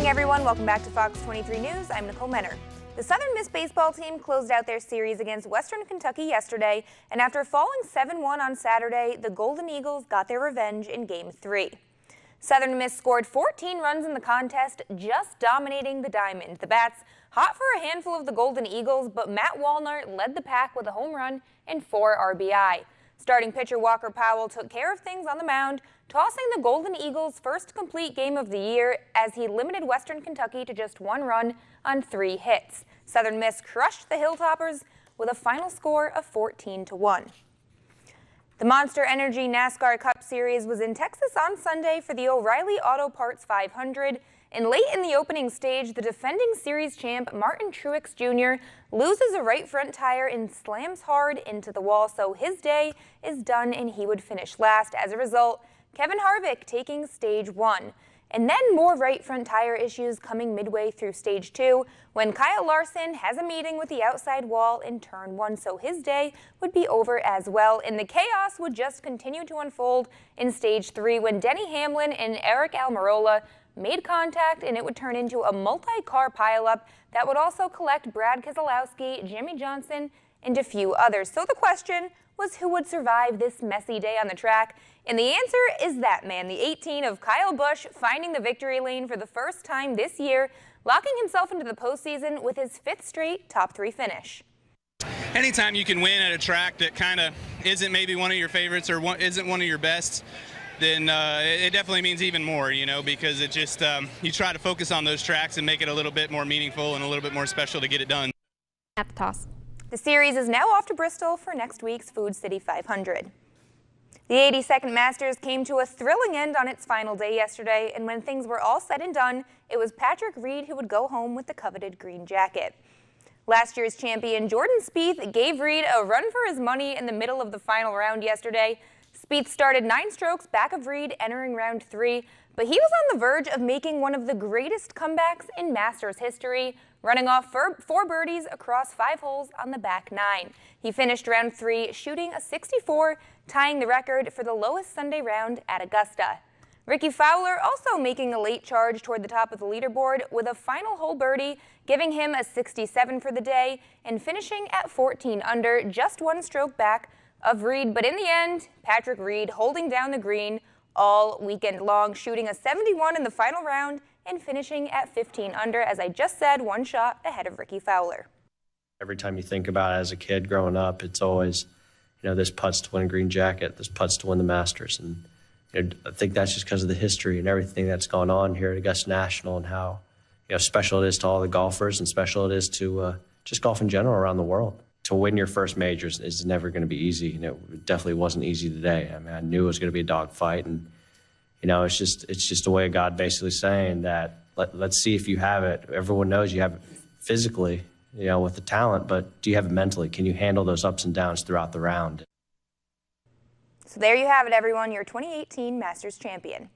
morning, everyone. Welcome back to Fox 23 News. I'm Nicole Menner. The Southern Miss baseball team closed out their series against Western Kentucky yesterday, and after falling 7-1 on Saturday, the Golden Eagles got their revenge in Game 3. Southern Miss scored 14 runs in the contest, just dominating the Diamond. The Bats hot for a handful of the Golden Eagles, but Matt Wallner led the pack with a home run and 4 RBI. Starting pitcher Walker Powell took care of things on the mound, tossing the Golden Eagles' first complete game of the year as he limited Western Kentucky to just 1 run on 3 hits. Southern Miss crushed the Hilltoppers with a final score of 14-1. The Monster Energy NASCAR Cup Series was in Texas on Sunday for the O'Reilly Auto Parts 500. And late in the opening stage, the defending series champ Martin Truex Jr. loses a right front tire and slams hard into the wall, so his day is done and he would finish last. As a result, Kevin Harvick taking stage 1. And then more right front tire issues coming midway through stage 2 when Kyle Larson has a meeting with the outside wall in turn 1, so his day would be over as well. And the chaos would just continue to unfold in stage 3 when Denny Hamlin and Eric Almirola made contact, and it would turn into a multi-car pileup that would also collect Brad Keselowski, Jimmy Johnson, and a few others. So the question was, who would survive this messy day on the track? And the answer is that man, the 18 of Kyle Busch, finding the victory lane for the first time this year, locking himself into the postseason with his 5th straight top 3 finish. Anytime you can win at a track that kind of isn't maybe one of your favorites or isn't one of your best, then it definitely means even more, because it just, you try to focus on those tracks and make it a little bit more meaningful and a little bit more special to get it done. At the toss. The series is now off to Bristol for next week's Food City 500. The 82nd Masters came to a thrilling end on its final day yesterday, and when things were all said and done, it was Patrick Reed who would go home with the coveted green jacket. Last year's champion Jordan Spieth gave Reed a run for his money in the middle of the final round yesterday. Spieth started 9 strokes back of Reed entering round 3, but he was on the verge of making one of the greatest comebacks in Masters history, running off 4 birdies across 5 holes on the back 9. He finished round 3 shooting a 64, tying the record for the lowest Sunday round at Augusta. Ricky Fowler also making a late charge toward the top of the leaderboard with a final hole birdie, giving him a 67 for the day and finishing at 14 under, just 1 stroke back of Reed. But in the end, Patrick Reed holding down the green all weekend long, shooting a 71 in the final round and finishing at 15 under, as I just said, 1 shot ahead of Ricky Fowler. Every time you think about it as a kid growing up, it's always, this putts to win a green jacket, this putts to win the Masters. And I think that's just because of the history and everything that's gone on here at Augusta National and how special it is to all the golfers and special it is to just golf in general around the world. To win your first majors is never going to be easy. It definitely wasn't easy today. I mean, I knew it was going to be a dogfight, and it's just a way of God basically saying that let's see if you have it. Everyone knows you have it physically, with the talent, but do you have it mentally? Can you handle those ups and downs throughout the round? So there you have it, everyone, your 2018 Masters champion.